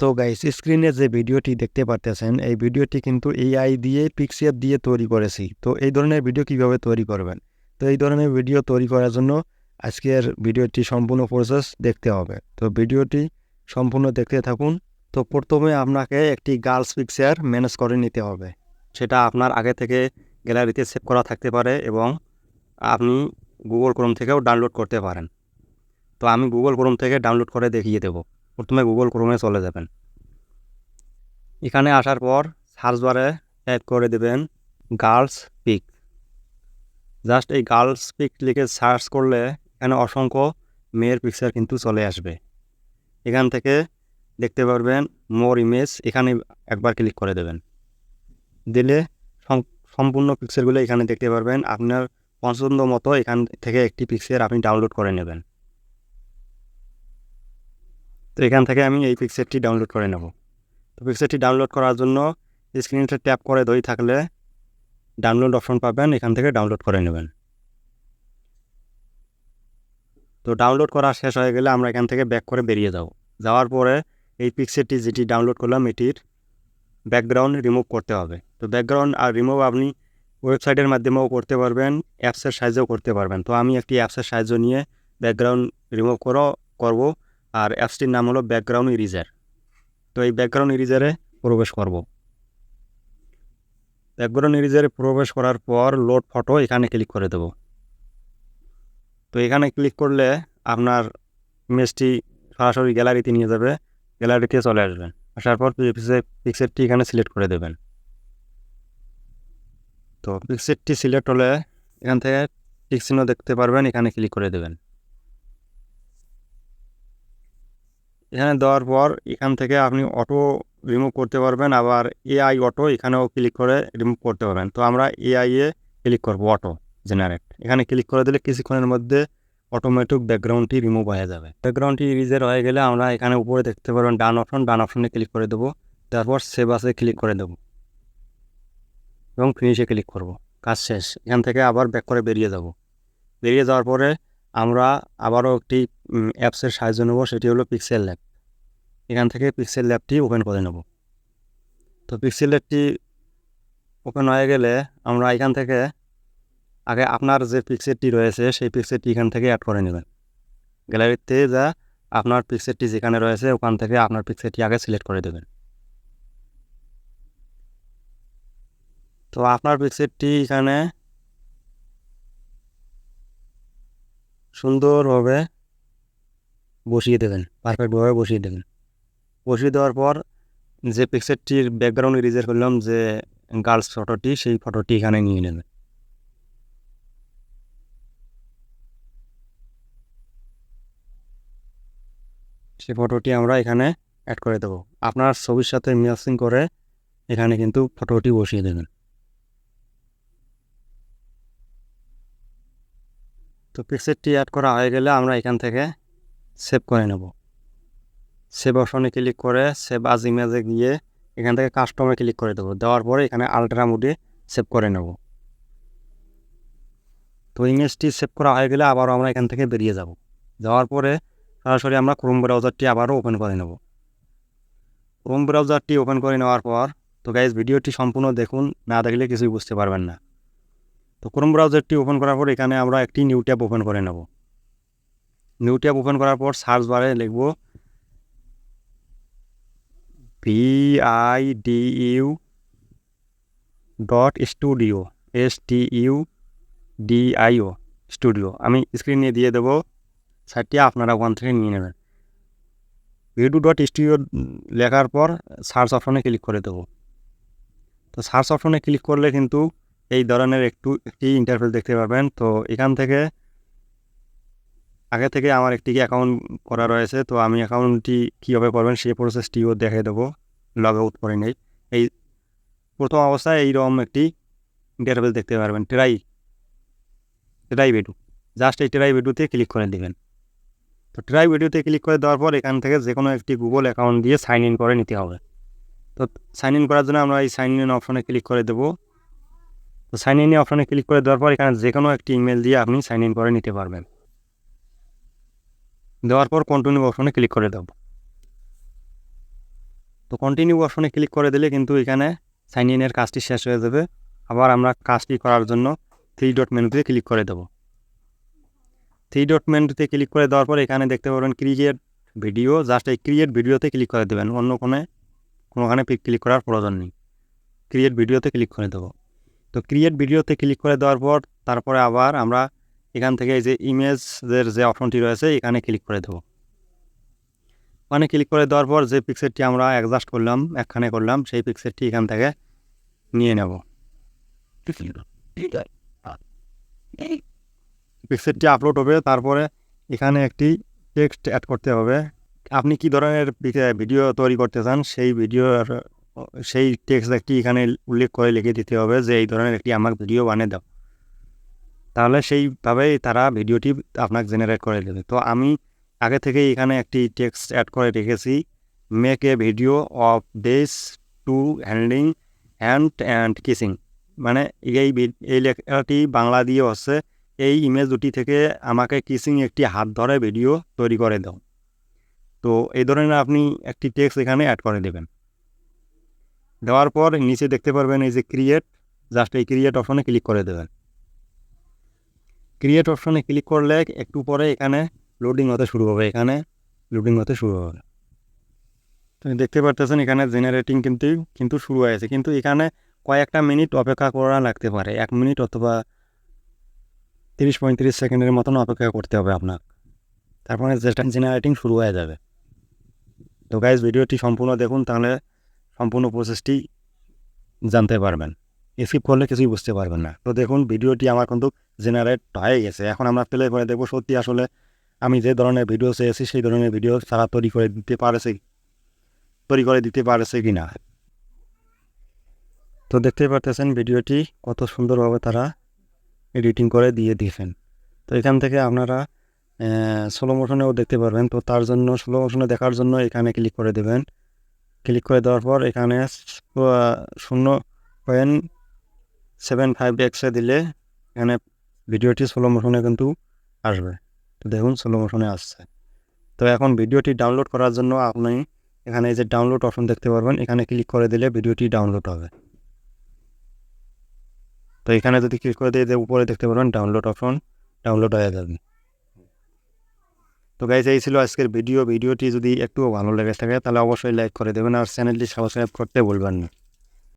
তো গাইস, স্ক্রিনে যে ভিডিওটি দেখতে পারতেছেন এই ভিডিওটি কিন্তু এআই দিয়ে পিক্সেল দিয়ে তৈরি করেছি। তো এই ধরনের ভিডিও কিভাবে তৈরি করবেন, তো এই ধরনের ভিডিও তৈরি করার জন্য আজকের ভিডিওটি সম্পূর্ণ প্রসেস দেখতে হবে। তো ভিডিওটি সম্পূর্ণ দেখতে থাকুন। তো প্রথমে আপনাকে একটি গার্লস পিকচার ম্যানেজ করে নিতে হবে। সেটা আপনার আগে থেকে গ্যালারিতে সেভ করা থাকতে পারে এবং আপনি গুগল ক্রোম থেকেও ডাউনলোড করতে পারেন। তো আমি গুগল ক্রোম থেকে ডাউনলোড করে দেখিয়ে দেব। প্রথমে গুগল ক্রোমে চলে যাবেন। এখানে আসার পর সার্চ বারে টাইপ করে দেবেন গার্লস পিক। জাস্ট এই গার্লস পিক লিখে সার্চ করলে এখানে অসংখ্য মেয়ের পিকচার কিন্তু চলে আসবে। এখান থেকে দেখতে পারবেন মোর ইমেজ, এখানে একবার ক্লিক করে দেবেন। দিলে সম্পূর্ণ পিকচারগুলো এখানে দেখতে পারবেন। আপনার পছন্দ মতো এখান থেকে একটি পিকচার আপনি ডাউনলোড করে নেবেন। তো এখান থেকে আমি এই পিকচারটি ডাউনলোড করে নেব। তো পিকচারটি ডাউনলোড করার জন্য স্ক্রিনটা ট্যাপ করে ধরে থাকলে ডাউনলোড অপশন পাবেন, এখান থেকে ডাউনলোড করে নেবেন। তো ডাউনলোড করা শেষ হয়ে গেলে আমরা এখান থেকে ব্যাক করে বেরিয়ে যাব। যাওয়ার পরে এই পিকচারটি যেটি ডাউনলোড করলাম এটির ব্যাকগ্রাউন্ড রিমুভ করতে হবে। তো ব্যাকগ্রাউন্ড আর রিমুভ আপনি ওয়েবসাইটের মাধ্যমেও করতে পারবেন, অ্যাপসের সাহায্যেও করতে পারবেন। তো আমি একটি অ্যাপসের সাহায্য নিয়ে ব্যাকগ্রাউন্ড রিমুভ করব, আর অ্যাপসটির নাম হলো ব্যাকগ্রাউন্ড ইরেজার। তো এই ব্যাকগ্রাউন্ড ইরেজারে প্রবেশ করব। ব্যাকগ্রাউন্ড ইরেজারে প্রবেশ করার পর লোড ফটো এখানে ক্লিক করে দেব। তো এখানে ক্লিক করলে আপনার ইমেজটি সরাসরি গ্যালারিতে নিয়ে যাবে। গ্যালারিতে চলে আসবেন। আসার পর পিকচারটি এখানে সিলেক্ট করে দেবেন। তো পিকচারটি সিলেক্ট হলে এখান থেকে টিক চিহ্ন দেখতে পারবেন, এখানে ক্লিক করে দেবেন। এখানে দেওয়ার পর এখান থেকে আপনি অটো রিমুভ করতে পারবেন, আবার এআই অটো এখানেও ক্লিক করে রিমুভ করতে পারবেন। তো আমরা এআই এ ক্লিক করব, অটো জেনারেট। এখানে ক্লিক করে দিলে কিছুক্ষণের মধ্যে অটোমেটিক ব্যাকগ্রাউন্ডটি রিমুভ হয়ে যাবে। ব্যাকগ্রাউন্ডটি ইরেজার হয়ে গেলে আমরা এখানে উপরে দেখতে পারবেন ডান অপশনে ক্লিক করে দেবো। তারপর সেভ আসে ক্লিক করে দেবো এবং ফিনিশে ক্লিক করব। কাজ শেষ। এখান থেকে আবার ব্যাক করে বেরিয়ে যাব। বেরিয়ে যাওয়ার পরে আমরা আবারও একটি অ্যাপসের সাহায্য নেব, সেটি হলো পিক্সেল ল্যাব। এখান থেকে পিক্সেল ল্যাবটি ওপেন করে নেব। তো পিক্সেল ল্যাবটি ওপেন হয়ে গেলে আমরা এখান থেকে আগে আপনার যে পিকচারটি রয়েছে সেই পিকচারটি এখান থেকে অ্যাড করে নেবেন। গ্যালারিতে যা আপনার পিকচারটি যেখানে রয়েছে ওখান থেকে আপনার পিকচারটি আগে সিলেক্ট করে দেবেন। তো আপনার পিকচারটি এখানে সুন্দরভাবে বসিয়ে দেবেন, পারফেক্টভাবে বসিয়ে দেবেন। বসিয়ে দেওয়ার পর যে পিকচারটির ব্যাকগ্রাউন্ড ইরেজ করলাম, যে গার্লস ফটোটি, সেই ফটোটি এখানে নিয়ে নেবেন। সেই ফটোটি আমরা এখানে অ্যাড করে দেবো। আপনার ছবির সাথে ম্যাচিং করে এখানে কিন্তু ফটোটি বসিয়ে দেবেন। তো পিকচারটি অ্যাড করা হয়ে গেলে আমরা এখান থেকে সেভ করে নেব। সেভ অপশনে ক্লিক করে সেভ আজ ইমেজে গিয়ে এখান থেকে কাস্টমে ক্লিক করে দেবো। দেওয়ার পরে এখানে আলট্রা মোডে সেভ করে নেব। তো ইমেজটি সেভ করা হয়ে গেলে আবারও আমরা এখান থেকে বেরিয়ে যাব। যাওয়ার পরে সরাসরি আমরা ক্রোম ব্রাউজারটি আবারও ওপেন করে নেব। ক্রোম ব্রাউজারটি ওপেন করে নেওয়ার পর, তো গাইজ ভিডিওটি সম্পূর্ণ দেখুন, না দেখলে কিছুই বুঝতে পারবেন না। তো ক্রোম ব্রাউজারটি ওপেন করার পর এখানে আমরা একটি নিউ ট্যাব ওপেন করে নেব। নিউ ট্যাব ওপেন করার পর সার্চ বারে লিখব vidu.studio, STUDIO স্টুডিও। আমি স্ক্রিনে দিয়ে দেবো, সাইটটি আপনারা ওখান থেকে নিয়ে নেবেন। vidu.studio লেখার পর সার্চ অপশনে ক্লিক করে দেবো। তো সার্চ অপশনে ক্লিক করলে কিন্তু এই ধরনের একটি ইন্টারফেস দেখতে পারবেন। তো এখান থেকে আগে থেকে আমার একটি অ্যাকাউন্ট করা রয়েছে, তো আমি অ্যাকাউন্টটি কীভাবে করবেন সেই প্রসেসটিও দেখিয়ে দেবো। লগ আউট করে নেই। এই প্রথম অবস্থায় এইরকম একটি ইন্টারফেস দেখতে পারবেন, ট্রাই ভিডিও। জাস্ট এই ট্রাই ভিডিওতে ক্লিক করে দেবেন। তো ট্রাই ভিডিওতে ক্লিক করে দেওয়ার পর এখান থেকে যে কোনো একটি গুগল অ্যাকাউন্ট দিয়ে সাইন ইন করে নিতে হবে। তো সাইন ইন করার জন্য আমরা এই সাইন ইন অপশনে ক্লিক করে দেবো। তো সাইন ইন অপশনে ক্লিক করে দেওয়ার পর এখানে যে কোনো একটি ইমেল দিয়ে আপনি সাইন ইন করে নিতে পারবেন। দেওয়ার পর কন্টিনিউ অপশনে ক্লিক করে দেব। তো কন্টিনিউ অপশনে ক্লিক করে দিলে কিন্তু এখানে সাইন ইনের কাজটি শেষ হয়ে যাবে। আবার আমরা কাজটি করার জন্য 3 ডট মেনুতে ক্লিক করে দেব। 3 ডট মেনুতে ক্লিক করে দেওয়ার পর এখানে দেখতে পাবেন ক্রিয়েট ভিডিও, জাস্ট এই ক্রিয়েট ভিডিওতে ক্লিক করে দেবেন, অন্য কোনোখানে ক্লিক করার প্রয়োজন নেই। ক্রিয়েট ভিডিওতে ক্লিক করে দেবো। তো ক্রিয়েট ভিডিওতে ক্লিক করে দেওয়ার পর তারপরে আবার আমরা এখান থেকে এই যে ইমেজের যে অপশনটি রয়েছে এখানে ক্লিক করে দেবো। ওখানে ক্লিক করে দেওয়ার পর যে পিকচারটি আমরা অ্যাডজাস্ট করলাম, একখানে করলাম, সেই পিকচারটি এখান থেকে নিয়ে নেব। পিকচারটি আপলোড হবে, তারপরে এখানে একটি টেক্সট অ্যাড করতে হবে। আপনি কি ধরনের ভিডিও তৈরি করতে চান সেই টেক্সট একটি এখানে উল্লেখ করে লিখে দিতে হবে যে এই ধরনের একটি আমার ভিডিও বানিয়ে দাও। তাহলে সেইভাবেই তারা ভিডিওটি আপনাকে জেনারেট করে দেবে। তো আমি আগে থেকেই এখানে একটি টেক্সট অ্যাড করে রেখেছি, make a video of this to handing hand and kissing. মানে এই লেখাটি বাংলা দিয়ে হচ্ছে এই ইমেজ দুটি থেকে আমাকে কিসিং একটি হাত ধরে ভিডিও তৈরি করে দাও। তো এই ধরনের আপনি একটি টেক্সট এখানে অ্যাড করে দেবেন। দেওয়ার পর নিচে দেখতে পারবেন এই যে ক্রিয়েট, জাস্ট এই ক্রিয়েট অপশনে ক্লিক করে দেবেন। ক্রিয়েট অপশনে ক্লিক করলে একটু পরে এখানে লোডিং হতে শুরু হবে। তো দেখতে পারতেছেন এখানে জেনারেটিং কিন্তু শুরু হয়েছে, কিন্তু এখানে কয়েকটা মিনিট অপেক্ষা করা লাগতে পারে, 1 মিনিট অথবা 30-35 সেকেন্ডের মতন অপেক্ষা করতে হবে আপনার, তারপরে যেটা জেনারেটিং শুরু হয়ে যাবে। তো গাইজ ভিডিওটি সম্পূর্ণ দেখুন, তাহলে সম্পূর্ণ প্রসেসটি জানতে পারবেন। স্কিপ করলে কিছুই বুঝতে পারবেন না। তো দেখুন ভিডিওটি আমার কিন্তু জেনারেট হয়ে গেছে। এখন আমরা প্লে করে দেখব সত্যি আসলে আমি যে ধরনের ভিডিও চেয়েছি সেই ধরনের ভিডিও তারা তৈরি করে দিতে পারেছে কি না। তো দেখতে পারতেছেন ভিডিওটি কত সুন্দরভাবে তারা এডিটিং করে দিয়ে দিয়েছেন। তো এখান থেকে আপনারা স্লো মোশনেও দেখতে পারবেন। তো তার জন্য স্লো মোশনে দেখার জন্য এখানে ক্লিক করে দেবেন। ক্লিক করে দেওয়ার পর এখানে 0.75x দিলে এখানে ভিডিওটি স্লো মোশনে কিন্তু আসবে। তো দেখুন স্লো মোশনে আসছে। তো এখন ভিডিওটি ডাউনলোড করার জন্য আপনি এখানে এই যে ডাউনলোড অপশন দেখতে পারবেন, এখানে ক্লিক করে দিলে ভিডিওটি ডাউনলোড হবে। তো এখানে যদি ক্লিক করে দিয়ে যে উপরে দেখতে পারবেন ডাউনলোড অপশন, ডাউনলোড হয়ে যাবে। তো গাইজ এই ছিল আজকের ভিডিওটি যদি একটু ভালো লেগে থাকে তাহলে অবশ্যই লাইক করে দেবেন আর চ্যানেলটি সাবস্ক্রাইব করতে ভুলবেন না।